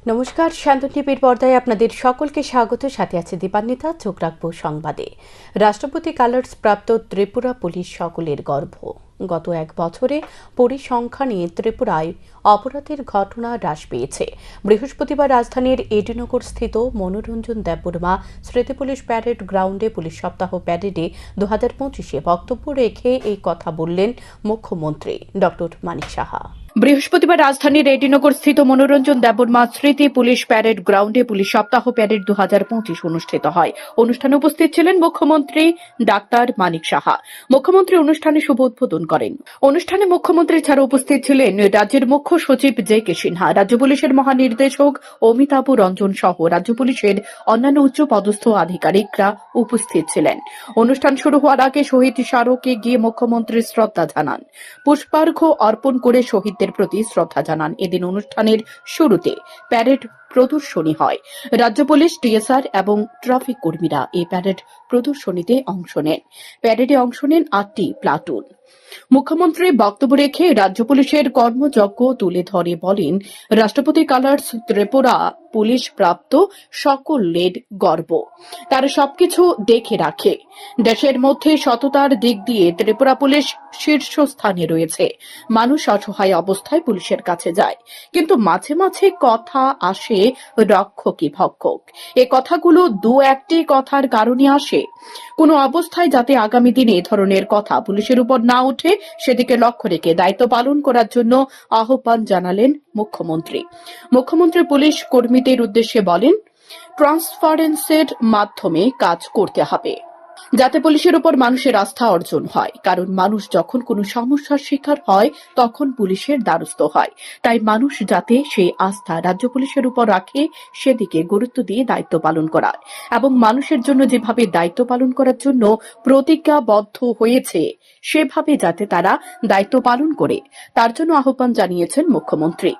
নমস্কার, শান্তন টিভির পর্দায় আপনাদের সকলকে স্বাগত। সাথে আছে দীপান্বিতা। চোখ রাখবো সংবাদে। রাষ্ট্রপতি কালার্স প্রাপ্ত ত্রিপুরা পুলিশ সকলের গর্ব। গত এক বছরে পরিসংখ্যান নিয়ে ত্রিপুরায় অপরাধের ঘটনা হ্রাস পেয়েছে। বৃহস্পতিবার রাজধানীর এডিনগর স্থিত মনোরঞ্জন দেববর্মা স্মৃতি পুলিশ প্যারেড গ্রাউন্ডে পুলিশ সপ্তাহ প্যারেডে 2025 বক্তব্য রেখে এই কথা বললেন মুখ্যমন্ত্রী ডক্টর মানিক সাহা। বৃহস্পতিবার রাজধানীর এডিনগর স্থিত মনোরঞ্জন দেববর্মা স্মৃতি পুলিশ প্যারেড গ্রাউন্ডে পুলিশ সপ্তাহ প্যারেড 2025 অনুষ্ঠিত হয়। অনুষ্ঠানে উপস্থিত ছিলেন মুখ্যমন্ত্রী ডাক্তার মানিক সাহা। মুখ্যমন্ত্রী অনুষ্ঠানে শুভ উদ্বোধন করেন। অনুষ্ঠানে মুখ্যমন্ত্রী ছাড়া উপস্থিত ছিলেন রাজ্যের মুখ্য সচিব জে.কে. সিনহা, রাজ্য পুলিশের মহানির্দেশক অমিতাভ রঞ্জন সহ রাজ্য পুলিশের অন্যান্য উচ্চ পদস্থ আধিকারিকরা উপস্থিত ছিলেন। অনুষ্ঠান শুরু হওয়ার আগে শহীদ স্মারকে গিয়ে মুখ্যমন্ত্রী শ্রদ্ধা জানান। পুষ্পার্ঘ্য অর্পণ করে শহীদদের প্রতি শ্রদ্ধা জানান। এদিন অনুষ্ঠানের শুরুতে প্যারেড প্রদর্শনী হয়। রাজ্য পুলিশ, টিএসআর এবং ট্রাফিক কর্মীরা এই প্যারেড প্রদর্শনীতে অংশ নেন। প্যারেডে অংশ নেন 8টি প্লাটুন। মুখ্যমন্ত্রী বক্তব্য রেখে রাজ্য পুলিশের কর্মযজ্ঞ তুলে ধরে বলেন, রাষ্ট্রপতি কালার্স ত্রিপুরা পুলিশ প্রাপ্ত সকলের গর্ব। তারা সবকিছু দেখে রাখে। দেশের মধ্যে সততার দিক দিয়ে ত্রিপুরা পুলিশ শীর্ষস্থানে রয়েছে। মানুষ অসহায় অবস্থায় পুলিশের কাছে যায়, কিন্তু মাঝে মাঝে কথা আসে রক্ষকই ভক্ষক। এ কথাগুলো দু একটি কথার কারণে আসে। কোনো অবস্থায় যাতে আগামী দিনে এ ধরনের কথা পুলিশের উপর না ওঠে সেদিকে লক্ষ্য রেখে দায়িত্ব পালন করার জন্য আহ্বান জানালেন মুখ্যমন্ত্রী। মুখ্যমন্ত্রী পুলিশ কর্মীদের উদ্দেশ্যে বলেন, ট্রান্সপারেন্সির মাধ্যমে কাজ করতে হবে যাতে পুলিশের উপর মানুষের আস্থা অর্জন হয়। কারণ মানুষ যখন কোনো সমস্যার শিকার হয় তখন পুলিশের দ্বারস্থ হয়। তাই মানুষ যাতে সেই আস্থা রাজ্য পুলিশের উপর রাখে সেদিকে গুরুত্ব দিয়ে দায়িত্ব পালন করার এবং মানুষের জন্য যেভাবে দায়িত্ব পালন করার জন্য প্রতিজ্ঞাবদ্ধ হয়েছে সেভাবে যাতে তারা দায়িত্ব পালন করে, তার জন্য আহ্বান জানিয়েছেন মুখ্যমন্ত্রী।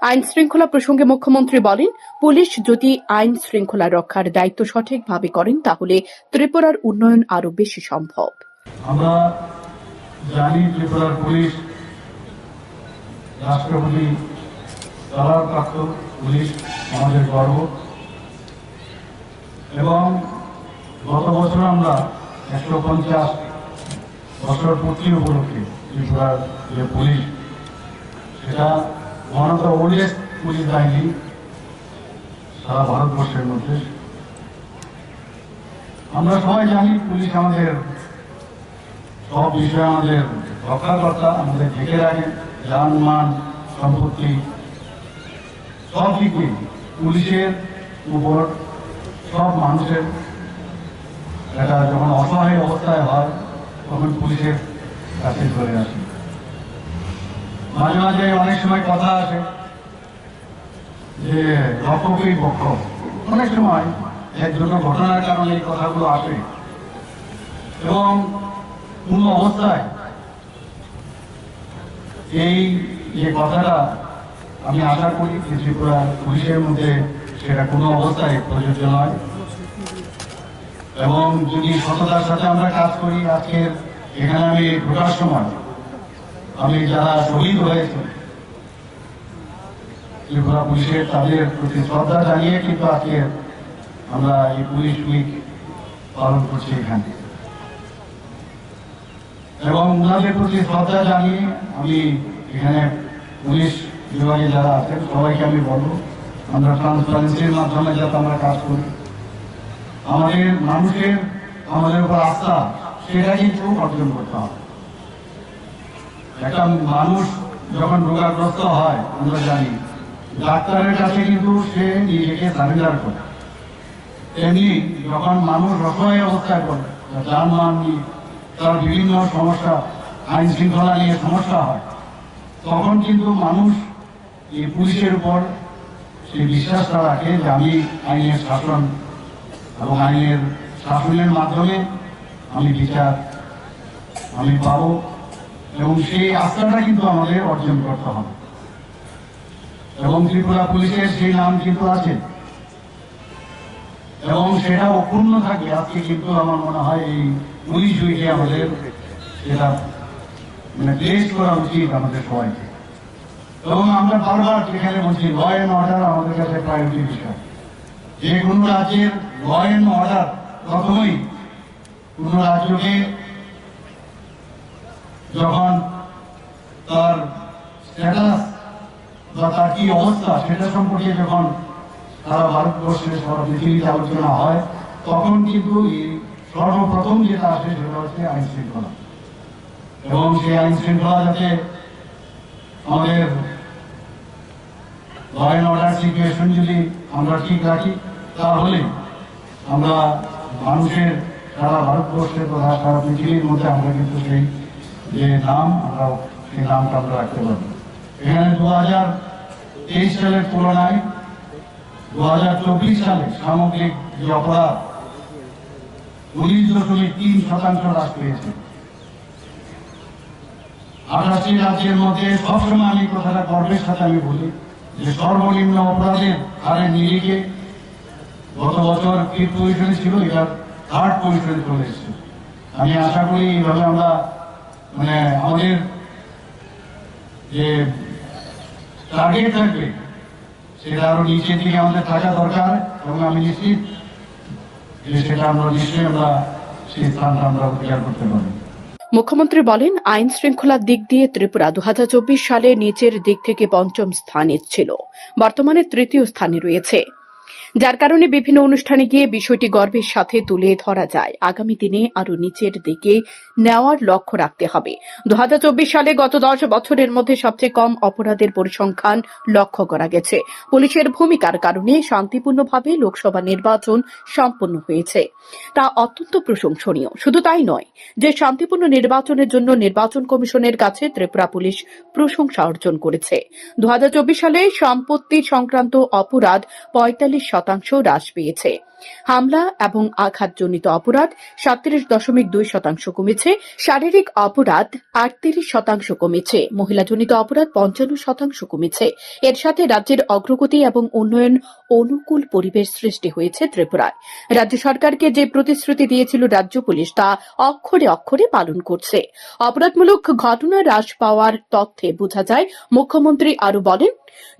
আইন শৃঙ্খলা প্রসঙ্গে মুখ্যমন্ত্রী বলেন, পুলিশ যদি আইন শৃঙ্খলা রক্ষার দায়িত্ব সঠিকভাবে করেন তাহলে ত্রিপুরার উন্নয়ন আরো বেশি সম্ভব। আমরা জানি ত্রিপুরার পুলিশ রাষ্ট্রপতি কালার প্রাপ্ত পুলিশ আমাদের গর্ব, এবং গত বছর আমরা 150 বছর পূর্তি উপলক্ষে ত্রিপুরার যে পুলিশ, সেটা one of the oldest police বাহিনী সারা ভারতবর্ষের মধ্যে। আমরা সবাই জানি পুলিশ আমাদের সব বিষয়ে আমাদের রক্ষাকর্তা, আমাদের ঢেকে রাখেন, যান মান সম্পত্তি সব দিকে পুলিশের উপর সব মানুষের এটা যখন অসহায় অবস্থায় হয় তখন পুলিশের কাছে চলে আসে। মাঝে মাঝে অনেক সময় কথা আসে যে রক্ষকই পক্ষ, অনেক সময় এর জন্য ঘটনার কারণে এই কথাগুলো আসে, এবং কোনো অবস্থায় এই যে কথাটা আমি আশা করি যে ত্রিপুরা পুলিশের মধ্যে সেটা কোনো অবস্থায় প্রযোজ্য নয়, এবং যদি সততার সাথে আমরা কাজ করি। আজকের এখানে আমি ঢোকার সময় আমি যারা শহীদ হয়েছে ত্রিপুরা পুলিশের তাদের প্রতি শ্রদ্ধা জানিয়ে কিন্তু আজকে আমরা এই পুলিশ উইক পালন করছি এখানে, এবং ওনাদের প্রতি শ্রদ্ধা জানিয়ে আমি এখানে পুলিশ বিভাগে যারা আছেন সবাইকে আমি বলবো, আমরা ট্রান্সপারেন্সির মাধ্যমে যাতে আমরা কাজ করি। আমাদের মানুষের আমাদের উপর আস্থা সেটা কিন্তু অর্জন করতে হবে। একটা মানুষ যখন রোগাগ্রস্ত হয় আমরা জানি ডাক্তারের কাছে কিন্তু সে নিজেকে সারেন্ডার করে, তেমনি যখন মানুষ অসহায় অবস্থায় পড়ে, যানবাহন নিয়ে তার বিভিন্ন সমস্যা, আইন শৃঙ্খলা নিয়ে সমস্যা হয়, তখন কিন্তু মানুষ এই পুলিশের উপর সেই বিশ্বাসটা রাখে যে আমি আইনের শাসন এবং আইনের শাসনের মাধ্যমে আমি বিচার আমি পাবো, এবং সেই আস্থাটা কিন্তু আমাদের অর্জন করতে হবে। এবং ত্রিপুরা পুলিশের সেই নাম কিন্তু আছে এবং সেটা অক্ষুণ্ণ থাকবে। আজকে কিন্তু আমার মনে হয় এই পুলিশ উইকে আমাদের এটা প্লেস করা উচিত আমাদের সবাইকে। এবং আমরা বারবার যেখানে বলছি ল অ্যান্ড অর্ডার আমাদের কাছে প্রায়োরিটি বিষয়। যে কোনো রাজ্যের ল অ্যান্ড অর্ডার প্রথমেই কোনো রাজ্যকে যখন তার স্ট্যাটাস বা তার কি অবস্থা সেটা সম্পর্কে যখন সারা ভারতবর্ষে সারা পৃথিবীতে আলোচনা হয়, তখন কিন্তু সর্বপ্রথম যেটা আসে সেটা হচ্ছে আইন শৃঙ্খলা। এবং সেই আইন শৃঙ্খলা যাতে আমাদের ল অ্যান্ড অর্ডার সিচুয়েশন যদি আমরা ঠিক রাখি, তাহলে আমরা মানুষের সারা ভারতবর্ষের তথা সারা পৃথিবীর মধ্যে আমরা কিন্তু সেই যে নাম আমরা সেই নামটা আমরা রাখতে পারবো। এখানে 2023 সালের তুলনায় 2024 সালে সামগ্রিক যে অপরাধ 19.3% হ্রাস পেয়েছে। 28টি রাজ্যের মধ্যে সবসময় আমি কথাটা গর্বের সাথে আমি বলি যে সর্বনিম্ন অপরাধের হারের নিরিখে গত বছর 5th পজিশনে ছিল, এবার 3rd পজিশনে চলে এসেছে। আমি আশা করি এইভাবে আমরা আমাদের যে টার্গেট থাকবে সেটা আরো নিচের দিকে আমাদের থাকা দরকার, এবং আমি নিশ্চিত যে সেটা আমরা নিশ্চয়ই আমরা সেই স্থানটা আমরা অধিকার করতে পারবো। মুখ্যমন্ত্রী বলেন, আইন শৃঙ্খলার দিক দিয়ে ত্রিপুরা 2024 সালে নিচের দিক থেকে 5ম স্থানে ছিল, বর্তমানে 3য় স্থানে রয়েছে, যার কারণে বিভিন্ন অনুষ্ঠানে গিয়ে বিষয়টি গর্বের সাথে তুলে ধরা যায়। আগামী দিনে আরও নিচের দিকে নেওয়ার লক্ষ্য রাখতে হবে। 2024 সালে গত 10 বছরের মধ্যে সবচেয়ে কম অপরাধের পরিসংখ্যান লক্ষ্য করা গেছে। পুলিশের ভূমিকার কারণে শান্তিপূর্ণভাবে লোকসভা নির্বাচন সম্পন্ন হয়েছে, তা অত্যন্ত প্রশংসনীয়। শুধু তাই নয়, যে শান্তিপূর্ণ নির্বাচনের জন্য নির্বাচন কমিশনের কাছে ত্রিপুরা পুলিশ প্রশংসা অর্জন করেছে। 2024 সালে সম্পত্তি সংক্রান্ত অপরাধ 45% হ্রাস পেয়েছে। হামলা এবং আঘাতজনিত অপরাধ 37.2% কমেছে। শারীরিক অপরাধ 38% কমেছে। মহিলাজনিত অপরাধ 55% কমেছে। এর সাথে রাজ্যের অগ্রগতি এবং উন্নয়ন অনুকূল পরিবেশ সৃষ্টি হয়েছে ত্রিপুরায়। রাজ্য সরকারকে যে প্রতিশ্রুতি দিয়েছিল রাজ্য পুলিশ, তা অক্ষরে অক্ষরে পালন করছে। অপরাধমূলক ঘটনা হ্রাস পাওয়ার তথ্যে বোঝা যায়। মুখ্যমন্ত্রী আরও বলেন,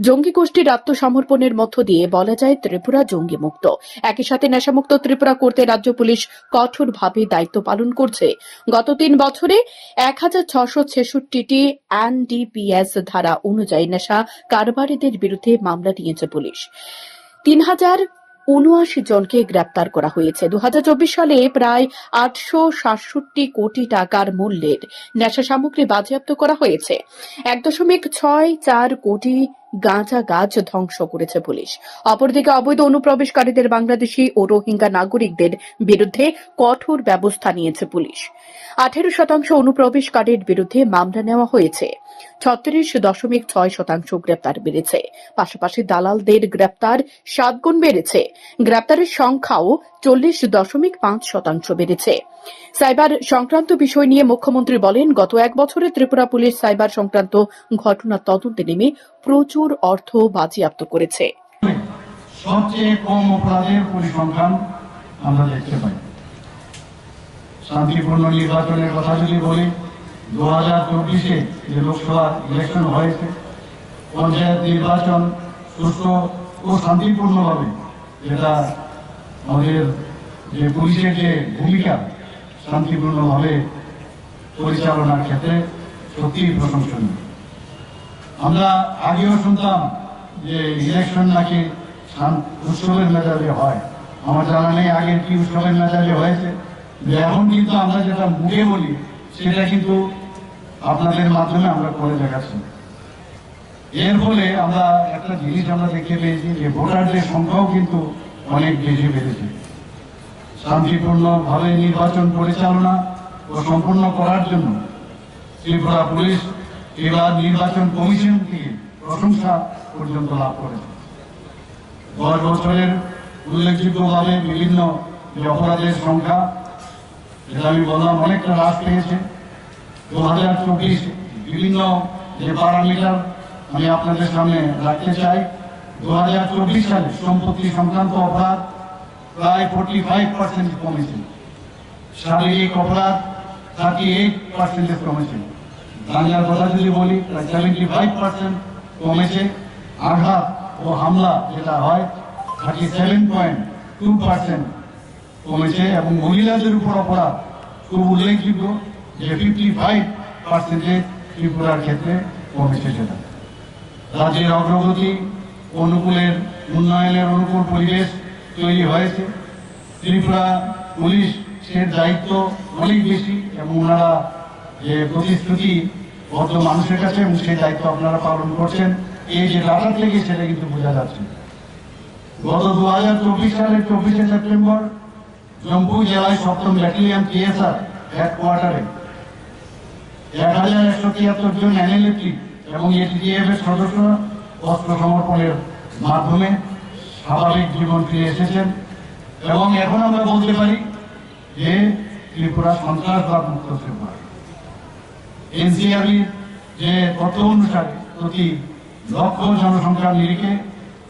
জঙ্গি গোষ্ঠীর আত্মসমর্পণের মধ্য দিয়ে বলা যায় ত্রিপুরা জঙ্গি মুক্ত। একই সাথে নেশামুক্ত ত্রিপুরা করতে রাজ্য পুলিশ কঠোরভাবে দায়িত্ব পালন করছে। গত 3 বছরে 1666টি এনডিপিএস ধারা অনুযায়ী নেশা কারবারিদের বিরুদ্ধে মামলা নিয়েছে পুলিশ। 3079 জনকে গ্রেপ্তার করা হয়েছে। 2024 সালে প্রায় 867 কোটি টাকার মূল্যের নেশা সামগ্রী বাজেয়াপ্ত করা হয়েছে। 1.64 কোটি গাঁজা গাছ ধ্বংস করেছে পুলিশ। অপরদিকে অবৈধ অনুপ্রবেশকারীদের বাংলাদেশি ও রোহিঙ্গা নাগরিকদের বিরুদ্ধে কঠোর ব্যবস্থা নিয়েছে পুলিশ। 18% অনুপ্রবেশকারীর বিরুদ্ধে মামলা নেওয়া হয়েছে। 36.6% গ্রেপ্তার বেড়েছে। পাশাপাশি দালালদের গ্রেপ্তার 7 গুণ বেড়েছে। গ্রেপ্তারের সংখ্যাও 40.5% বেড়েছে। সাইবার সংক্রান্ত বিষয় নিয়ে মুখ্যমন্ত্রী বলেন, গত 1 বছরে ত্রিপুরা পুলিশ সাইবার সংক্রান্ত ঘটনা তদন্তে নেমে প্রচুর অর্থ বাজেয়াপ্ত করেছে। সবচেয়ে কম অপরাধের পরিসংখ্যান আমরা দেখতে পাই। শান্তিপূর্ণ নির্বাচনের কথা যদি বলি, 2024-এ যে লোকসভা ইলেকশন হয়েছে, পঞ্চায়েত নির্বাচন সুষ্ঠু ও শান্তিপূর্ণভাবে, যেটা আমাদের যে পুলিশের যে ভূমিকা শান্তিপূর্ণভাবে পরিচালনার ক্ষেত্রে সত্যিই প্রশংসনীয়। আমরা আগেও শুনতাম যে ইলেকশন নাকি উৎসবের মেজাজে হয়। আমার জানা নেই আগের কি উৎসবের মেজাজে হয়েছে। এখন কিন্তু আমরা যেটা মুখে বলি সেটা কিন্তু আপনাদের মাধ্যমে আমরা করে দেখাচ্ছি। এর ফলে আমরা একটা জিনিস আমরা দেখতে পেয়েছি যে ভোটারদের সংখ্যাও কিন্তু অনেক বেশি বেড়েছে। শান্তিপূর্ণভাবে নির্বাচন পরিচালনা ও সম্পন্ন করার জন্য ত্রিপুরা পুলিশ এবার নির্বাচন কমিশন থেকে প্রশংসা পর্যন্ত লাভ করেছে। 10 বছরের উল্লেখযোগ্যভাবে বিভিন্ন যে অপরাধের সংখ্যা, যেটা আমি বললাম, অনেকটা হ্রাস পেয়েছে। 2024 বিভিন্ন যে প্যারামিটার আমি আপনাদের সামনে রাখতে চাই। 2024 সালে সম্পত্তি সংক্রান্ত অপরাধ প্রায় 45% কমেছে। শারীরিক অপরাধ 38% কমেছে। গাঁজার কথা যদি বলি, প্রায় 75% কমেছে। আঘাত ও হামলা যেটা হয় 37.2% কমেছে, এবং মহিলাদের উপর অপরাধ খুব উল্লেখযোগ্য যে 55% ত্রিপুরার ক্ষেত্রে কমেছে। সেটা রাজ্যের অগ্রগতি অনুকূলের উন্নয়নের অনুকূল পরিবেশ তৈরি হয়েছে। ত্রিপুরা পুলিশের দায়িত্ব অনেক বেশি, এবং ওনারা যে প্রতিশ্রুতি বদ্ধ মানুষের কাছে, এবং সেই দায়িত্ব আপনারা পালন করছেন। এই যে ডাটা থেকে সেটা কিন্তু বোঝা যাচ্ছে। গত 2024 সালের 24শে সেপ্টেম্বর জম্পুই জেলায় 7ম ব্যাটালিয়ন টিএসআর হেডকোয়ার্টারে 1173 জন এনএলএফটি এবং এটিডিএফ এর সদস্যরা অস্ত্র সমর্পণের মাধ্যমে স্বাভাবিক জীবন ফিরে এসেছেন, এবং এখন আমরা বলতে পারি যে ত্রিপুরা সন্ত্রাসবাদ মুক্ত ত্রিপুরা। এনসিআরবির যে তথ্য অনুসারে প্রতি লক্ষ জনসংখ্যার নিরিখে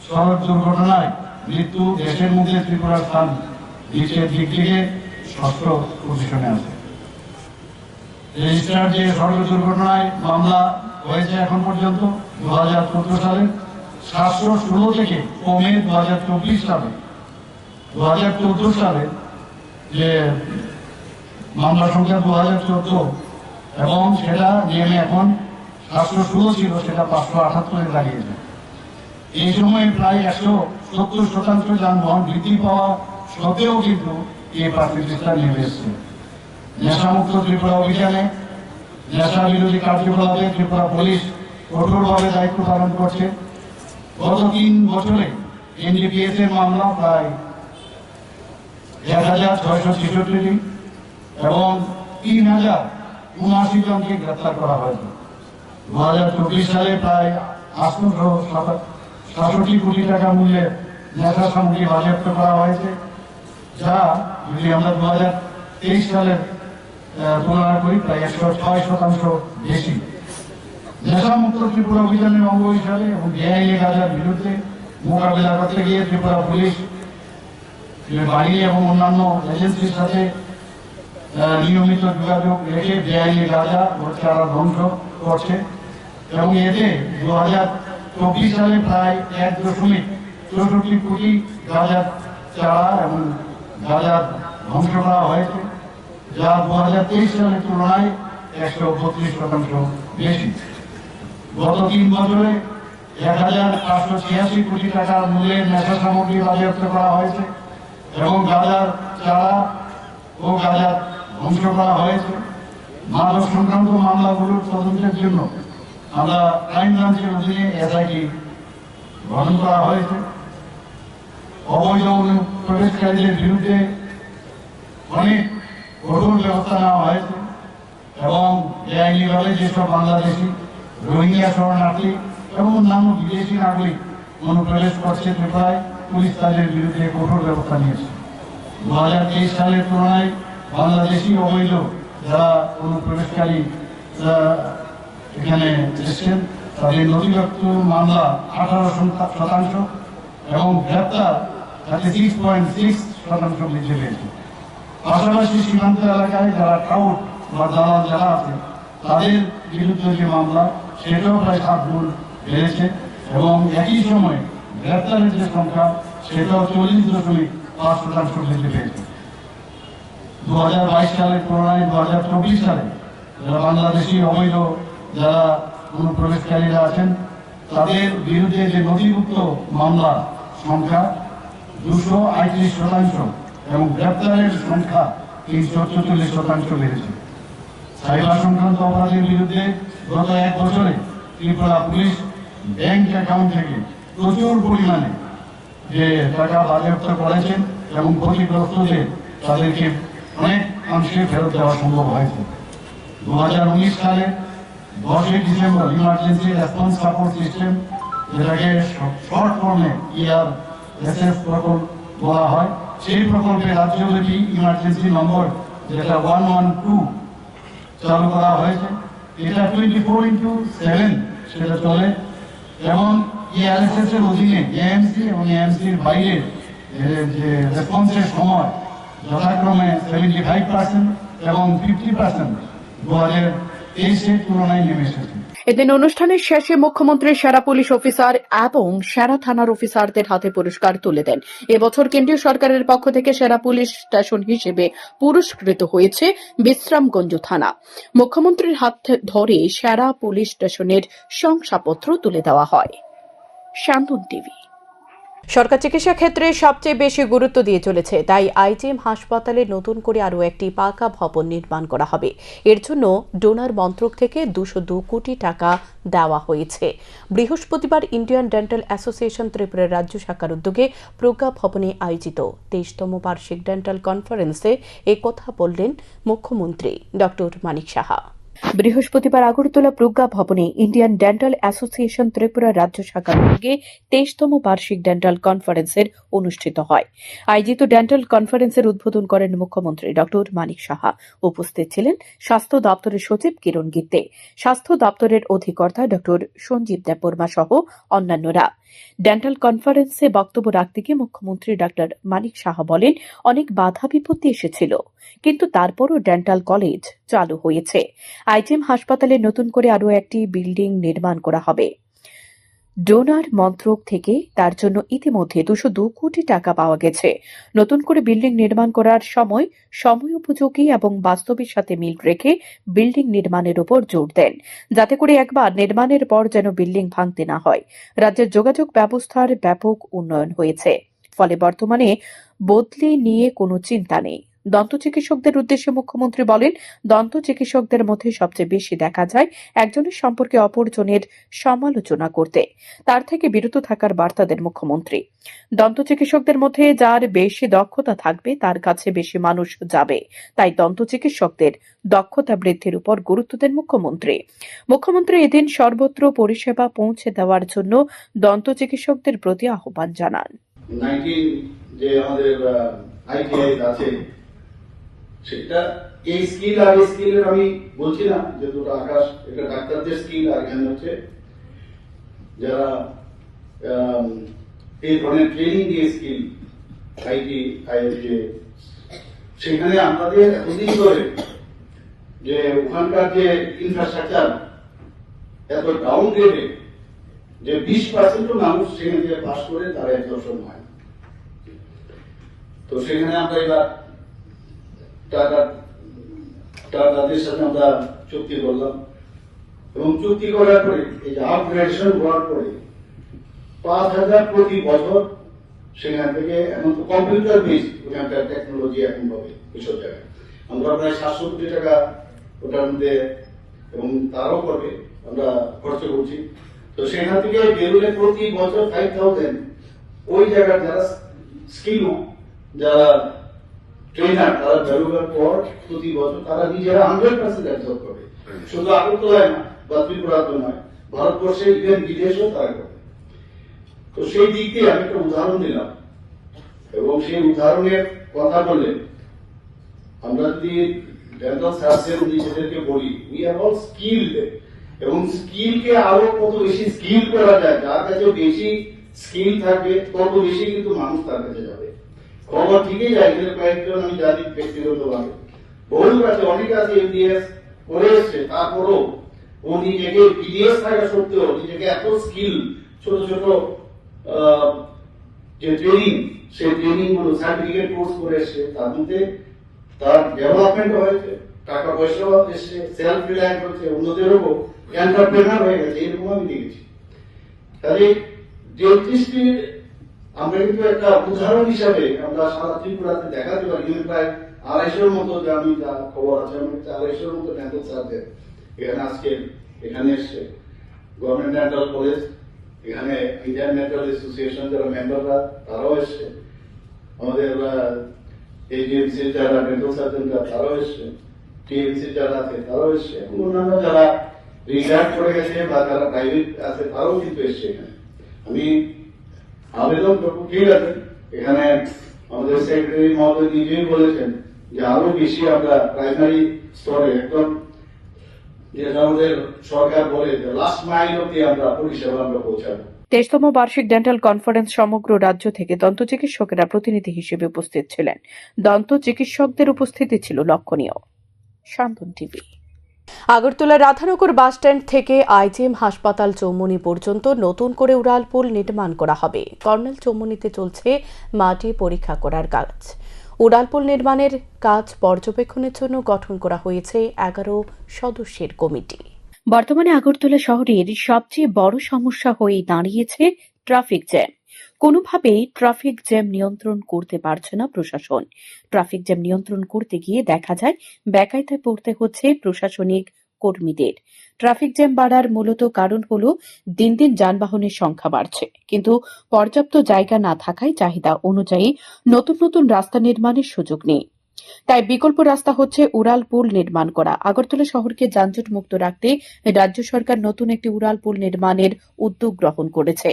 সড়ক দুর্ঘটনায় মৃত্যু দেশের মধ্যে ত্রিপুরার স্থান নিচের দিক থেকে 6ষ্ঠ পজিশনে আছে। রেজিস্টার যে সড়ক দুর্ঘটনায় মামলা হয়েছে এখন পর্যন্ত 2014 সালে 716 থেকে কমে 2024 সালে 2014 সালে যে মামলা সংখ্যা 2014, এবং সেটা নেমে এখন 716 ছিল, সেটা 578 দাঁড়িয়েছে। এই সময়ে প্রায় 170% যানবাহন বৃদ্ধি পাওয়া সত্ত্বেও কিন্তু এই পার্সেন্টেজটা নেমে এসছে। নেশামুক্ত ত্রিপুরা অভিযানে নেশা বিরোধী কার্যকলাপে ত্রিপুরা পুলিশ কঠোরভাবে দায়িত্ব পালন করছে। গত 3 বছরে এনডিপিএস এর মামলা প্রায় 1666টি, এবং 3079 জনকে গ্রেপ্তার করা হয়েছে। 2024 সালে প্রায় 867 কোটি টাকা মূল্যের নেশা সামগ্রী বাজেয়াপ্ত করা হয়েছে, যা যদি আমরা 2023 সালের তুলনা করি প্রায় 106% বেশি। নেশামুক্ত ত্রিপুরা অভিযানের অঙ্গ হিসাবে এবং বেআইনি গাঁজার বিরুদ্ধে মোকাবিলা করতে গিয়ে ত্রিপুরা পুলিশ বাহিনী এবং অন্যান্য এজেন্সির সাথে নিয়মিত যোগাযোগ রেখে বেআইনি গাঁজা ও চারা ধ্বংস করছে, এবং এতে 2024 সালে প্রায় 1.64 কোটি গাঁজার চারা এবং গাঁজা ধ্বংস করা হয়েছে, যা 2023 সালের তুলনায় 132% বেশি। গত 3 বছরে 1586 কোটি টাকার মূল্যের নেশা সামগ্রী বাজেয়াপ্ত করা হয়েছে, এবং গাঁজার চারা ও গাঁজা ধ্বংস করা হয়েছে। মাদক সংক্রান্ত মামলাগুলোর তদন্তের জন্য আমরা ক্রাইম ব্রাঞ্চের অধীনে এসআইটি গঠন করা হয়েছে। অবৈধ অনুপ্রবেশকারীদের বিরুদ্ধে অনেক কঠোর ব্যবস্থা নেওয়া হয়েছে, এবং বেআইনিভাবে যেসব বাংলাদেশি, রোহিঙ্গা শরণার্থী এবং অন্যান্য বিদেশি নাগরিক অনুপ্রবেশ করছে ত্রিপুরায়, পুলিশ তাদের বিরুদ্ধে কঠোর ব্যবস্থা নিয়েছে। 2023 সালের তুলনায় বাংলাদেশি অবৈধ যারা অনুপ্রবেশকারী এখানে এসেছেন তাদের নথিভুক্ত মামলা 18% এবং গ্রেপ্তার 36.6% বৃদ্ধি পেয়েছে। পাশাপাশি সীমান্ত এলাকায় যারা টাউট বা দালাল যারা আছে তাদের বিরুদ্ধে যে মামলা সেটাও প্রায় 7 গুণ বেড়েছে, এবং একই সময়ে গ্রেপ্তারের যে সংখ্যা সেটাও 40.5% বৃদ্ধি পেয়েছে। 2022 সালের তুলনায় 2024 সালে যারা বাংলাদেশি অবৈধ যারা অনুপ্রবেশকারীরা আছেন তাদের বিরুদ্ধে যে নথিভুক্ত মামলা সংখ্যা 238%, এবং গ্রেপ্তারের সংখ্যা 344% বেড়েছে। সাইবার সংক্রান্ত অপরাধের বিরুদ্ধে গত 1 বছরে ত্রিপুরা পুলিশ ব্যাংক অ্যাকাউন্ট থেকে প্রচুর পরিমাণে যে টাকা বাজেয়াপ্ত করেছেন, এবং ক্ষতিগ্রস্তদের তাদেরকে অনেক অংশে ফেরত দেওয়া সম্ভব হয়েছে। 2019 সালে 10 December emergency response support system, যেটাকে শর্ট ফর্মে ERSS প্রকল্প বলা হয়, সেই প্রকল্পে রাজ্যব্যাপী ইমার্জেন্সি নম্বর যেটা 112 চালু করা হয়েছে। এটা 24/7 সেটা চলে, এবং ERSS এর অধীনে AMC এবং AMC এর বাইরে যে রেসপন্সের সময় যথাক্রমে 75% এবং 50% 2023 এর তুলনায় নেমে এসেছে। এদিন অনুষ্ঠানের শেষে মুখ্যমন্ত্রী সেরা পুলিশ অফিসার এবং সেরা থানার অফিসারদের হাতে পুরস্কার তুলে দেন। এবছর কেন্দ্রীয় সরকারের পক্ষ থেকে সেরা পুলিশ স্টেশন হিসেবে পুরস্কৃত হয়েছে বিশ্রামগঞ্জ থানা। মুখ্যমন্ত্রীর হাত ধরে সেরা পুলিশ স্টেশনের শংসাপত্র তুলে দেওয়া হয়। শান্তন টিভি। সরকার চিকিৎসা ক্ষেত্রে সবচেয়ে বেশি গুরুত্ব দিয়ে চলেছে, তাই আইজিএম হাসপাতালে নতুন করে আরও একটি পাকা ভবন নির্মাণ করা হবে। এর জন্য ডোনার মন্ত্রক থেকে 202 কোটি টাকা দেওয়া হয়েছে। বৃহস্পতিবার ইন্ডিয়ান ডেন্টাল অ্যাসোসিয়েশন ত্রিপুরা রাজ্য শাখার উদ্যোগে প্রজ্ঞা ভবনে আয়োজিত 23তম বার্ষিক ডেন্টাল কনফারেন্সে একথা বললেন মুখ্যমন্ত্রী ডক্টর মানিক সাহা। বৃহস্পতিবার আগরতলা প্রজ্ঞা ভবনে ইন্ডিয়ান ডেন্টাল অ্যাসোসিয়েশন ত্রিপুরা রাজ্য শাখার উদ্যোগে 23তম বার্ষিক ডেন্টাল কনফারেন্সের অনুষ্ঠিত হয়। আয়োজিত ডেন্টাল কনফারেন্সের উদ্বোধন করেন মুখ্যমন্ত্রী ডক্টর মানিক সাহা। উপস্থিত ছিলেন স্বাস্থ্য দপ্তরের সচিব কিরণ গিত্তে, স্বাস্থ্য দপ্তরের অধিকর্তা ডক্টর সঞ্জীব দেববর্মা সহ অন্যান্যরা। ডেন্টাল কনফারেন্সে বক্তব্য রাখতে গিয়ে মুখ্যমন্ত্রী ডক্টর মানিক সাহা বলেন, অনেক বাধা বিপত্তি এসেছিল, কিন্তু তারপরও ডেন্টাল কলেজ চালু হয়েছে। আইজিএম হাসপাতালে নতুন করে আরও একটি বিল্ডিং নির্মাণ করা হবে। ডোনার মন্ত্রক থেকে তার জন্য ইতিমধ্যে 202 কোটি টাকা পাওয়া গেছে। নতুন করে বিল্ডিং নির্মাণ করার সময় উপযোগী এবং বাস্তবের সাথে মিল রেখে বিল্ডিং নির্মাণের উপর জোর দেন, যাতে করে একবার নির্মাণের পর যেন বিল্ডিং ভাঙতে না হয়। রাজ্যের যোগাযোগ ব্যবস্থার ব্যাপক উন্নয়ন হয়েছে, ফলে বর্তমানে বদলি নিয়ে কোনো চিন্তা নেই। দন্ত চিকিৎসকদের উদ্দেশ্যে মুখ্যমন্ত্রী বলেন, দন্ত চিকিৎসকদের মধ্যে সবচেয়ে বেশি দেখা যায় একজনের সম্পর্কে অপরজনের সমালোচনা করতে। তার থেকে বিরত থাকার বার্তা দেন মুখ্যমন্ত্রী। দন্ত চিকিৎসকদের মধ্যে যার বেশি দক্ষতা থাকবে তার কাছে বেশি মানুষ যাবে, তাই দন্ত চিকিৎসকদের দক্ষতা বৃদ্ধির উপর গুরুত্ব দেন মুখ্যমন্ত্রী। মুখ্যমন্ত্রী এদিন সর্বত্র পরিষেবা পৌঁছে দেওয়ার জন্য দন্ত চিকিৎসকদের প্রতি আহ্বান জানান। 19 যে আমাদের আইটিআই আছে, সেটা এই স্কিল আর এই স্কিলের আমি বলছি না যে দুটো আকাশ, এটা ডাক্তারদের স্কিল আর এখানে হচ্ছে যারা এই ধরনের ট্রেনিং দিয়ে স্কিল আইটি আইএলটি, সেখানে আমাদের এতদিন ধরে যে ওখানকার যে ইনফ্রাস্ট্রাকচার এত ডাউনগ্রেডে যে 20% মানুষ সেখান থেকে পাস করে তারা অ্যাবজর্পশন হয়। তো সেখানে আমরা এবার তাদের সাথে আমরা চুক্তি করলাম এবং চুক্তি করার পরে এই যে আপগ্রেডেশন হওয়ার পরে 5,000 প্রতি বছর সেখান থেকে এখন তো কম্পিউটার বেস ওখানকার টেকনোলজি এখন পাবে এসব জায়গায়। আমরা প্রায় 700 কোটি টাকা ওটার মধ্যে এবং তারাও করবে আমরা খরচ করছি। তো সেখান থেকে বেরোলে প্রতি বছর 5,000 ওই জায়গার যারা স্কিল, যারা ট্রেনার, তারা বেরোবার পর প্রতি বছর তারা নিজেরা 100% অ্যাবজর্ব করবে। শুধু আগরতলায় না বা ত্রিপুরাতে নয়, ভারতবর্ষে ইভেন বিদেশেও তারা করবে। তো সেই দিক দিয়ে আমি একটা উদাহরণ দিলাম এবং সেই উদাহরণের কথা বললে আমরা যদি ডেন্টাল সার্জন নিজেদেরকে বলি উই আর অল স্কিলড, এবং স্কিলকে আরো কত বেশি স্কিল করা যায়, যার কাছে বেশি স্কিল থাকবে তত বেশি কিন্তু মানুষ তার কাছে যাবে। খবর ঠিকই যায়, এখানে কয়েকজন আমি জানি ব্যক্তিগতভাবে, বহু কাছে অনেক আছে এমডিএস করে এসছে, তারপরও ও নিজেকে বিডিএস থাকা সত্ত্বেও নিজেকে এত স্কিল ছোট ছোট যে ট্রেনিং, সেই ট্রেনিং গুলো সার্টিফিকেট কোর্স করে এসছে, তার মধ্যে তার ডেভেলপমেন্ট হয়েছে, টাকা পয়সাও এসছে, সেলফ রিলায়েন্ট হচ্ছে, অন্যদেরও এন্টারপ্রেনার হয়ে গেছে, এরকম আমি দেখেছি। তাহলে ডেন্টিস্ট্রির আমরা কিন্তু একটা উদাহরণ হিসাবে আমরা সারা ত্রিপুরাতে দেখাতে পারি। কিন্তু প্রায় 250 মতো, যে আমি যা খবর আছে আমার কাছে 250 মতো ডেন্টাল সার্জন এখানে আজকে এখানে এসছে। গভর্নমেন্ট ডেন্টাল কলেজ, এখানে ইন্ডিয়ান ডেন্টাল অ্যাসোসিয়েশন যারা মেম্বাররা তারাও এসছে, আমাদের এজিএমসির যারা ডেন্টাল সার্জনরা তারাও এসছে, টিএমসি যারা আছে তারাও এসছে, এবং অন্যান্য যারা রিটায়ার করে গেছে বা যারা প্রাইভেট আছে তারাও কিন্তু এসছে এখানে। আমি আবেদন করবো, ঠিক আছে, এখানে আমাদের সেক্রেটারি মহোদয় নিজেই বলেছেন যে আরো বেশি আমরা প্রাইমারি স্তরে একদম, যেটা আমাদের সরকার বলে যে লাস্ট মাইল অব্দি আমরা পরিষেবা আমরা পৌঁছাবো। 23তম বার্ষিক ডেন্টাল কনফারেন্স সমগ্র রাজ্য থেকে দন্ত চিকিৎসকেরা প্রতিনিধি হিসেবে উপস্থিত ছিলেন। দন্ত চিকিৎসকদের উপস্থিতি ছিল লক্ষণীয়। শান্তন টিভি। আগরতলা রাধানগর বাসস্ট্যান্ড থেকে আইজিএম হাসপাতাল চৌমুহনী পর্যন্ত নতুন করে উড়ালপুল নির্মাণ করা হবে। কর্নেল চৌমুহনীতে চলছে মাটি পরীক্ষা করার কাজ। উড়ালপুল নির্মাণের কাজ পর্যবেক্ষণের জন্য গঠন করা হয়েছে 11 সদস্যের কমিটি। বর্তমানে আগরতলা শহরের সবচেয়ে বড় সমস্যা হয়ে দাঁড়িয়েছে ট্রাফিক জ্যাম। কোনোভাবেই ট্রাফিক জ্যাম নিয়ন্ত্রণ করতে পারছে না প্রশাসন। ট্রাফিক জ্যাম নিয়ন্ত্রণ করতে গিয়ে দেখা যায় বেকায়দায় পড়তে হচ্ছে প্রশাসনিক কর্মীদের। ট্রাফিক জ্যাম বাড়ার মূলত কারণ হল দিন দিন যানবাহনের সংখ্যা বাড়ছে, কিন্তু পর্যাপ্ত জায়গা না থাকায় চাহিদা অনুযায়ী নতুন নতুন রাস্তা নির্মাণের সুযোগ নেই। তাই বিকল্প রাস্তা হচ্ছে উড়ালপুল নির্মাণ করা। আগরতলা শহরকে যানজট মুক্ত রাখতে রাজ্য সরকার নতুন একটি উড়ালপুল নির্মাণের উদ্যোগ গ্রহণ করেছে।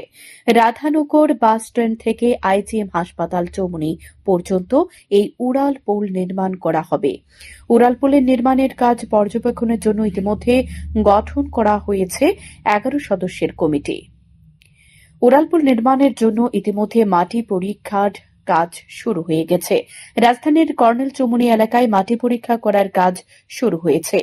রাধানগর বাস স্ট্যান্ড থেকে আইজিএম হাসপাতাল চৌমুহনী পর্যন্ত এই উড়ালপুল নির্মাণ করা হবে। উড়ালপুলের নির্মাণের কাজ পর্যবেক্ষণের জন্য ইতিমধ্যে গঠন করা হয়েছে 11 সদস্যের কমিটি। উড়ালপুল নির্মাণের জন্য ইতিমধ্যে মাটি পরীক্ষার কাজ শুরু হয়ে গেছে। রাজধানীর কর্নেল চৌমুহনী এলাকায় মাটি পরীক্ষা করার কাজ শুরু হয়েছে।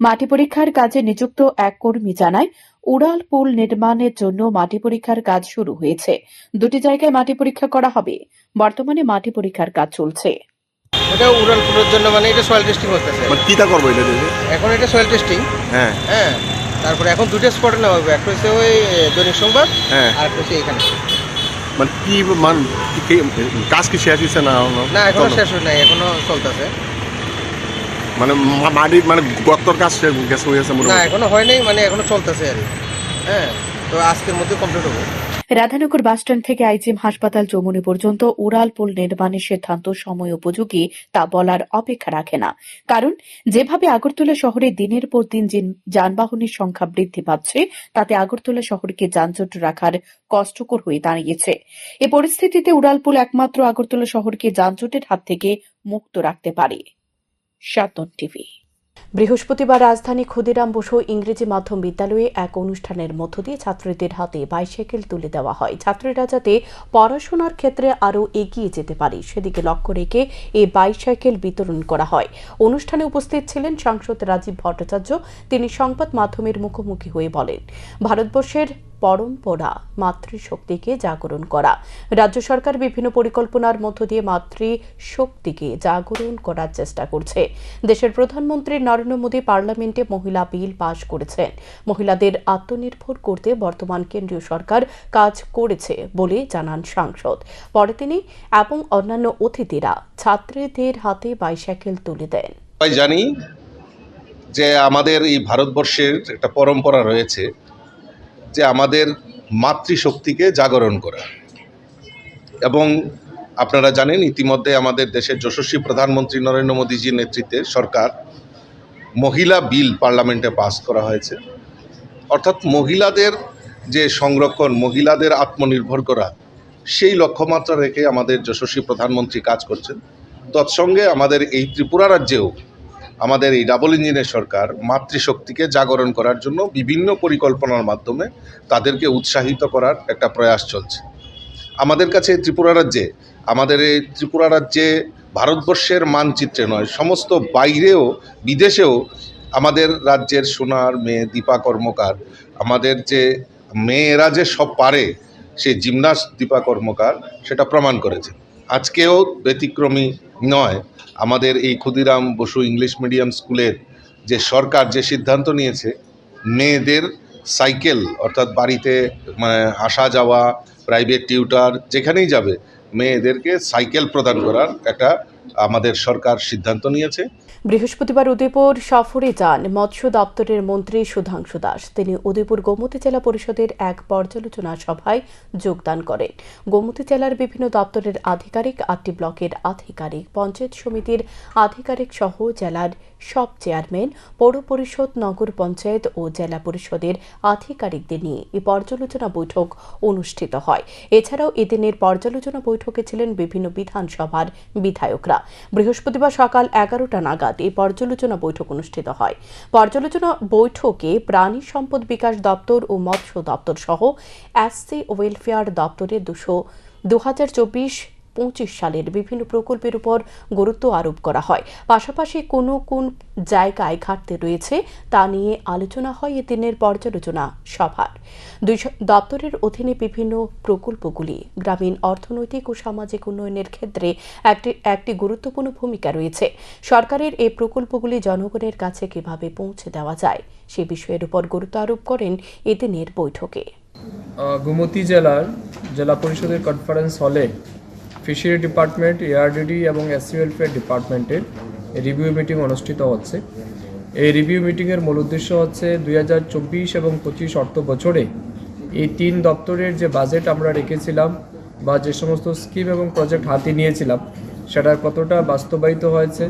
মাটি পরীক্ষার কাজে নিযুক্ত এক কর্মী জানায়, উড়ালপুল নির্মাণের জন্য মাটি পরীক্ষার কাজ শুরু হয়েছে। 2টি জায়গায় মাটি পরীক্ষা করা হবে। বর্তমানে মাটি পরীক্ষার কাজ চলছে। এটা উড়ালপুলের জন্য মানে এটা সয়েল টেস্টিং হচ্ছে। মানে কিটা করবো এটা দেখে? এখন এটা সয়েল টেস্টিং। হ্যাঁ হ্যাঁ, তারপরে এখন 2টা স্পটে নেওয়া হবে। একটা হচ্ছে ওই দৈনিক সংবাদ, হ্যাঁ। আর একটা হচ্ছে এখানে। মানে কি কাজ কি শেষ হয়েছে না? না, এখনো শেষ হয় নাই, এখনো চলতেছে। মানে মাটি মানে গর্তর কাজ শেষ হয়েছে? না, এখনো হয় নাই, মানে এখনো চলতেছে আর কি। হ্যাঁ, তো আজকের মধ্যে কমপ্লিট হবে। রাধানগর বাসস্ট্যান্ড থেকে আইজিএম হাসপাতাল চৌমুহনী পর্যন্ত উড়ালপুল নির্মাণের সিদ্ধান্ত সময় উপযোগী তা বলার অপেক্ষা রাখে না। কারণ যেভাবে আগরতলা শহরে দিনের পর দিন যানবাহনের সংখ্যা বৃদ্ধি পাচ্ছে, তাতে আগরতলা শহরকে যানজট রাখার কষ্টকর হয়ে দাঁড়িয়েছে। এ পরিস্থিতিতে উড়ালপুল একমাত্র আগরতলা শহরকে যানজটের হাত থেকে মুক্ত রাখতে পারে। সাতন টিভি। বৃহস্পতিবার রাজধানী ক্ষুদিরাম বসু ইংরেজি মাধ্যম বিদ্যালয়ে এক অনুষ্ঠানের মধ্য দিয়ে ছাত্রীদের হাতে বাইসাইকেল তুলে দেওয়া হয়। ছাত্রীরা যাতে পড়াশোনার ক্ষেত্রে আরও এগিয়ে যেতে পারে সেদিকে লক্ষ্য রেখে এই বাইসাইকেল বিতরণ করা হয়। অনুষ্ঠানে উপস্থিত ছিলেন সাংসদ রাজীব ভট্টাচার্য। তিনি সংবাদ মাধ্যমের মুখোমুখি হয়ে বলেন, ভারতবর্ষের পরম্পরা মাতৃশক্তিকে জাগরণ করা। রাজ্য সরকার বিভিন্ন পরিকল্পনার মধ্য দিয়ে মাতৃশক্তিকে জাগরণ করার চেষ্টা করছে। দেশের প্রধানমন্ত্রী নরেন্দ্র মোদী পার্লামেন্টে মহিলা বিল পাশ করেছেন। মহিলাদের আত্মনির্ভর করতে বর্তমান কেন্দ্রীয় সরকার কাজ করেছে বলে জানান সাংসদ। পরে তিনি এবং অন্যান্য অতিথিরা ছাত্রীদের হাতে বাইসাইকেল তুলে দেন। জানি যে আমাদের এই ভারতবর্ষের একটা পরম্পরা রয়েছে যে আমাদের মাতৃশক্তিকে জাগরণ করা, এবং আপনারা জানেন ইতিমধ্যে আমাদের দেশের যশস্বী প্রধানমন্ত্রী নরেন্দ্র মোদীজির নেতৃত্বে সরকার মহিলা বিল পার্লামেন্টে পাস করা হয়েছে। অর্থাৎ মহিলাদের যে সংরক্ষণ, মহিলাদের আত্মনির্ভর করা, সেই লক্ষ্যমাত্রা রেখে আমাদের যশস্বী প্রধানমন্ত্রী কাজ করছেন। তৎসঙ্গে আমাদের এই ত্রিপুরা রাজ্যেও আমাদের এই ডাবল ইঞ্জিনের সরকার মাতৃশক্তিকে জাগরণ করার জন্য বিভিন্ন পরিকল্পনার মাধ্যমে তাদেরকে উৎসাহিত করার একটা প্রয়াস চলছে। আমাদের কাছে আমাদের এই ত্রিপুরা রাজ্যে ভারতবর্ষের মানচিত্রে নয়, সমস্ত বাইরেও বিদেশেও আমাদের রাজ্যের সোনার মেয়ে দীপা কর্মকার, আমাদের যে মেয়েরা যে সব পারে, সেই জিমনাস্ট দীপা কর্মকার সেটা প্রমাণ করেছে। আজকেও ব্যতিক্রমী নয়। আমাদের এই ক্ষুদিরাম বসু ইংলিশ মিডিয়াম স্কুলের যে সরকার যে সিদ্ধান্ত নিয়েছে, মেয়েদের সাইকেল অর্থাৎ বাড়িতে আসা যাওয়া, প্রাইভেট টিউটার যেখানেই যাবে, মেয়েদেরকে সাইকেল প্রদান করার একটা আমাদের সরকার সিদ্ধান্ত নিয়েছে। বৃহস্পতিবার উদয়পুর সফরে যান মৎস্য দপ্তরের মন্ত্রী সুধাংশু দাস। তিনি উদয়পুর গোমতী জেলা পরিষদের এক পর্যালোচনা সভায় যোগদান করেন। গোমতী জেলার বিভিন্ন দপ্তরের আধিকারিক, 8টি ব্লকের আধিকারিক, পঞ্চায়েত সমিতির আধিকারিক সহ জেলার সব চেয়ারম্যান, পৌর পরিষদ, নগর পঞ্চায়েত ও জেলা পরিষদের আধিকারিকদের নিয়ে এই পর্যালোচনা বৈঠক অনুষ্ঠিত হয়। এছাড়াও এদিনের পর্যালোচনা বৈঠকে ছিলেন বিভিন্ন বিধানসভার বিধায়করা। বৃহস্পতিবার সকাল 11টা নাগাদ এই পর্যালোচনা বৈঠক অনুষ্ঠিত হয়। পর্যালোচনা বৈঠকে প্রাণী সম্পদ বিকাশ দপ্তর ও মৎস্য দপ্তর সহ এসসি ওয়েলফেয়ার দপ্তরের 2024 সালের বিভিন্ন প্রকল্পের উপর গুরুত্ব আরোপ করা হয়। পাশাপাশি কোন জায়গায় ঘাটতি রয়েছে তা নিয়ে আলোচনা হয় এদিনের পর্যালোচনা সভার। দুই দপ্তরের অধীনে বিভিন্ন প্রকল্পগুলি গ্রামীণ অর্থনৈতিক ও সামাজিক উন্নয়নের ক্ষেত্রে একটি গুরুত্বপূর্ণ ভূমিকা রয়েছে। সরকারের এই প্রকল্পগুলি জনগণের কাছে কিভাবে পৌঁছে দেওয়া যায় সে বিষয়ের উপর গুরুত্ব আরোপ করেন এদিনের বৈঠকে। গোমতী জেলার জেলা পরিষদের কনফারেন্স হলে ফিশারি ডিপার্টমেন্ট, এআরডিডি এবং এসসি ওয়েলফেয়ার ডিপার্টমেন্টের রিভিউ মিটিং অনুষ্ঠিত হচ্ছে। এই রিভিউ মিটিংয়ের মূল উদ্দেশ্য হচ্ছে 2024 এবং 25 অর্থ বছরে এই 3 দপ্তরের যে বাজেট আমরা রেখেছিলাম বা যে সমস্ত স্কিম এবং প্রজেক্ট হাতে নিয়েছিলাম সেটার কতটা বাস্তবায়িত হয়েছে,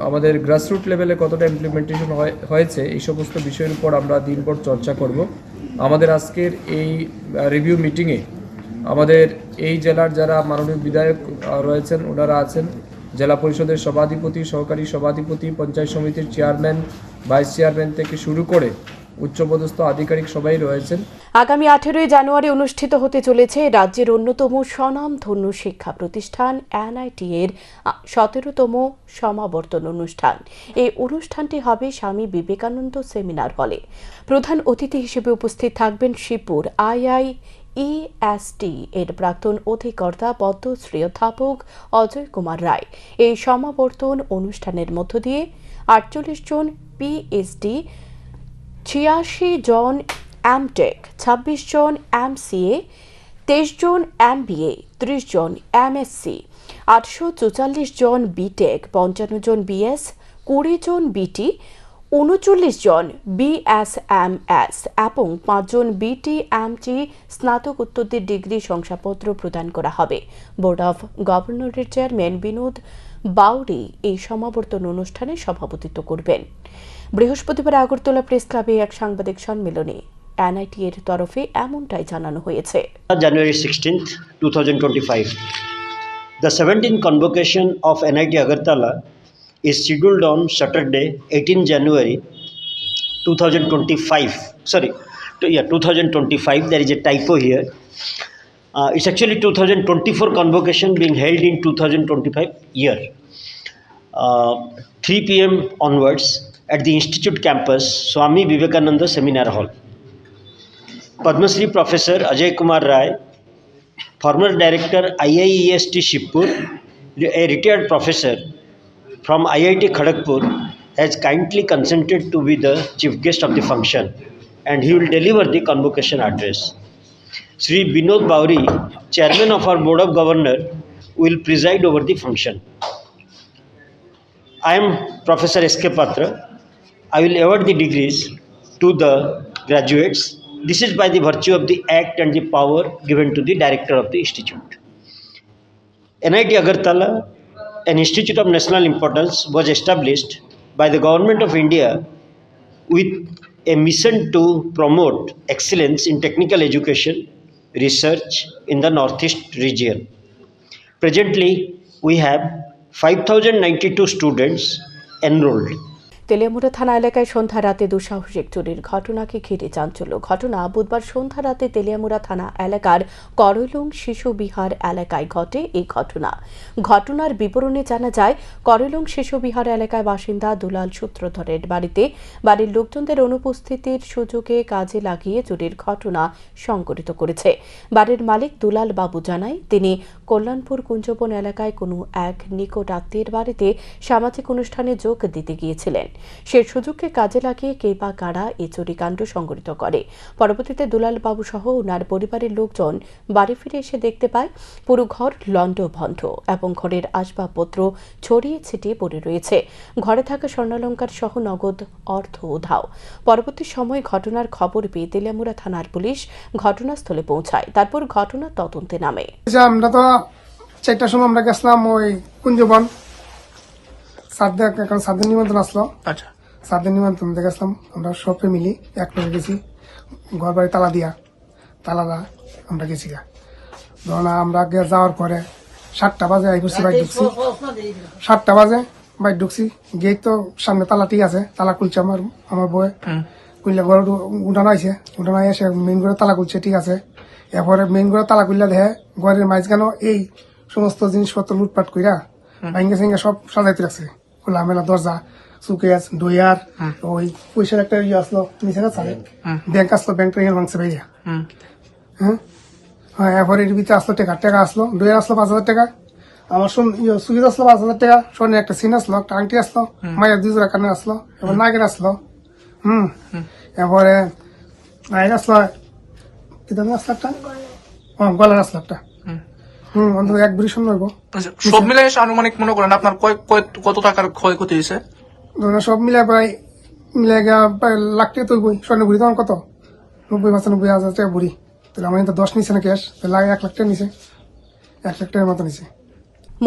আমাদের গ্রাসরুট লেভেলে কতটা ইমপ্লিমেন্টেশন হয়েছে, এই সমস্ত বিষয়ের উপর আমরা দিনভর চর্চা করব। আমাদের আজকের এই রিভিউ মিটিংয়ে আমাদের এই জেলার যারা মাননীয় বিধায়ক রয়েছেন ওনারা আছেন, জেলা পরিষদের সভাধিপতি, সহকারী সভাধিপতি, পঞ্চায়েত সমিতির চেয়ারম্যান, ভাইস চেয়ারম্যান থেকে শুরু করে উচ্চপদস্থ আধিকারিক সবাই রয়েছেন। আগামী 18 জানুয়ারি অনুষ্ঠিত হতে চলেছে রাজ্যের অন্যতম স্বনামধন্য শিক্ষা প্রতিষ্ঠান এনআইটি এর 17তম সমাবর্তন অনুষ্ঠান। এই অনুষ্ঠানটি হবে স্বামী বিবেকানন্দ সেমিনার হলে। প্রধান অতিথি হিসেবে উপস্থিত থাকবেন শিবপুর IIEST এর প্রাক্তন অধিকর্তা পদ্মশ্রী অধ্যাপক অজয় কুমার রায়। এই সমাবর্তন অনুষ্ঠানের মধ্য দিয়ে 48 জন PhD, 86 জন এমটেক, 26 জন MCA, 23 জন MBA, 30 জন MSc, 844 জন বিটেক, 55 জন BS, 20 জন BT, 39 জন BSMS এবং 5 জন BTMT স্নাতকোত্তর ডিগ্রি শংসাপত্র প্রদান করা হবে। বোর্ড অফ গভর্নরের চেয়ারম্যান বিনোদ বাউরি এই সমাবর্তন অনুষ্ঠানে সভাপতিত্ব করবেন। বৃহস্পতিবার আগরতলা প্রেস ক্লাবে এক সাংবাদিক সম্মেলনে এনআইটি এর তরফে এমনটাই জানানো হয়েছে। January 16th, 2025. The 17th convocation of NIT Agartala is scheduled on Saturday, 18 January 2025. 2025. There is a typo here. It's actually 2024 convocation being held in 2025 year. 3 p.m. onwards at the Institute campus, Swami Vivekananda Seminar Hall. Padma Shri Professor Ajay Kumar Rai, former Director IIEST Shibpur, a retired professor from IIT Kharagpur, has kindly consented to be the chief guest of the function and he will deliver the convocation address. Shri Binod Bauri, Chairman of our Board of Governors, will preside over the function. I am Professor S.K. Patra. I will award the degrees to the graduates. This is by the virtue of the act and the power given to the director of the institute. NIT Agartala, an institute of national importance, was established by the Government of India with a mission to promote excellence in technical education, research in the Northeast region. Presently, we have 5,092 students enrolled. Teliamura থানা এলাকায় সন্ধ্যা রাতে দুঃসাহসিক চুরির ঘটনাকে ঘিরে চাঞ্চল্য। ঘটনা বুধবার সন্ধ্যা রাতে তেলিয়ামুড়া থানা এলাকার করৈলং শিশু বিহার এলাকায় ঘটে এই ঘটনার বিবরণে জানা যায়, করৈলং শিশু বিহার এলাকায় বাসিন্দা দুলাল সূত্রধরের বাড়িতে বাড়ির লোকজনদের অনুপস্থিতির সুযোগে কাজে লাগিয়ে চুরির ঘটনা সংঘটিত করেছে। বাড়ির মালিক দুলাল বাবু জানায়, তিনি কল্যাণপুর কুঞ্জবন এলাকায় কোনো এক নিকট আত্মীয়ের বাড়িতে সামাজিক অনুষ্ঠানে যোগ দিতে গিয়েছিলেন। সে সুযোগকে কাজে লাগিয়ে কে বা কারা এই চুরিকাণ্ড সংঘটিত করে। পরবর্তীতে দুলাল বাবু সহ ওনার পরিবারের লোকজন বাড়ি ফিরে এসে দেখতে পায় পুরো ঘর লণ্ডভণ্ড এবং ঘরের আসবাবপত্র ছড়িয়ে ছিটিয়ে পড়ে রয়েছে। ঘরে থাকা স্বর্ণালংকার সহ নগদ অর্থ উধাও। পরবর্তী সময়ে ঘটনার খবর পেয়ে তেলিয়ামুড়া থানার পুলিশ ঘটনাস্থলে পৌঁছায়। তারপর ঘটনার তদন্তে নামে। আমরা তো 4টার সময় আমরা গেছিলাম ওই কুঞ্জবন, সাদের নিমন্ত্রণ আসলো। আচ্ছা, সাদের নিমন্ত্রণ দেখেছিলাম আমরা সব ফ্যামিলি এক করে গেছি। ঘর বাড়ি তালা আমরা গেছি। ধরুন আমরা যাওয়ার পরে 7টা বাজে বাইক ঢুকছি। 7টা বাজে বাইক ঢুকছি, গেট তো সামনে তালা ঠিক আছে, তালা খুলছে আমার বউয়ে, খুললে ঘর উঠানো আছে। উঠানো এসে মেইন ঘরে তালা খুলছে, ঠিক আছে। এরপরে মেইন ঘরে তালা খুললে দেখে ঘরের মাঝখানে এই সমস্ত জিনিসপত্র লুটপাট কইরা ভাঙ্গে সিঙ্গে সব সাজাইতে রাখছে, খোলা মেলা দরজা, সুকেস, ডয়ার, ওই পয়সার একটা ইয়ে আসলো নিচে না চালে, ব্যাংক আসলো, ব্যাংকটা ইয়ে ভাঙছে ভাইয়া। হ্যাঁ, এরপরে এর ভিতরে আসলো টাকা আসলো, ডয়ার আসলো 5,000 টাকা, আমার সুকেস আসলো 5,000 টাকা, স্বর্ণের একটা সিন আসলো, একটা আংটি আসলো, মায়ের 2 জোড়া কানে আসলো, এবার নাগের আসলো, এরপরে নাইন আসলো, কি দাম আসলো একটা, গলার আসলো একটা, অন্তত 1 ভরি স্বর্ণ হইব। সব মিলে আনুমানিক মনে করেন আপনার কত টাকার ক্ষয়ক্ষতি হয়েছে? সব মিলে প্রায় মিলে গিয়া প্রায় লাখ টাকা তো স্বর্ণের ভরি তখন কত 90,000 টাকা ভরি, তাহলে আমার 10 নিছে না ক্যাশ, তাহলে 1 লাখ টাকা নিছে, 1 লাখ টাকার মতো নিছে।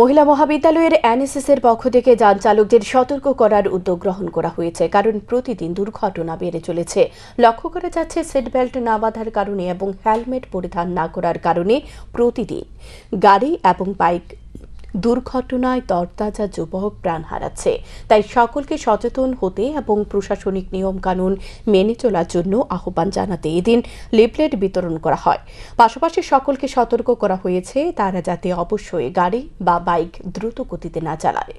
মহিলা মহাবিদ্যালয়ের এনএসএস এর পক্ষ থেকে যান চালকদের সতর্ক করার উদ্যোগ গ্রহণ করা হয়েছে, কারণ প্রতিদিন দুর্ঘটনা বেড়ে চলেছে। লক্ষ্য করা যাচ্ছে সিট বেল্ট না বাঁধার কারণে এবং হেলমেট পরিধান না করার কারণে প্রতিদিন গাড়ি এবং বাইক দুর্ঘটনায় তরতাজা যুবক প্রাণ হারাচ্ছে। তাই সকলকে সচেতন হতে এবং প্রশাসনিক নিয়মকানুন মেনে চলার জন্য আহ্বান জানাতে এদিন লিফলেট বিতরণ করা হয়। পাশাপাশি সকলকে সতর্ক করা হয়েছে তারা যাতে অবশ্যই গাড়ি বা বাইক দ্রুত গতিতে না চালায়।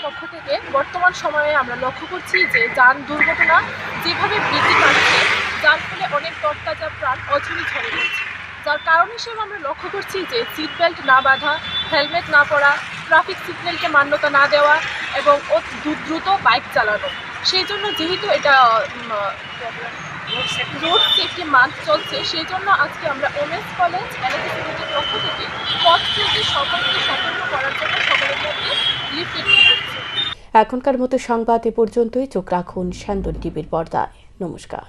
পক্ষ থেকে বর্তমান সময়ে আমরা লক্ষ্য করছি যে যান দুর্ঘটনা যেভাবে বৃদ্ধি পাচ্ছে, যার ফলে অনেক তরতাজা প্রাণ অঝরে ঝরে রয়েছে। যার কারণ হিসেবে আমরা লক্ষ্য করছি যে সিট বেল্ট না বাঁধা, হেলমেট না পরা, ট্রাফিক সিগন্যালকে মান্যতা না দেওয়া এবং দ্রুত বাইক চালানো। সেই জন্য যেহেতু এটা রোড সেফটি মান্থ চলছে, সেই জন্য আজকে আমরা ওমেন্স কলেজ এনএসএস ইউনিটের পক্ষ থেকে পথ চলতে সকলকে সতর্ক করার জন্য সকলের মধ্যে লিফলেট দিচ্ছি। এখনকার মতো সংবাদ এ পর্যন্তই। চোখ রাখুন স্যান্দন টিভির পর্দায়। নমস্কার।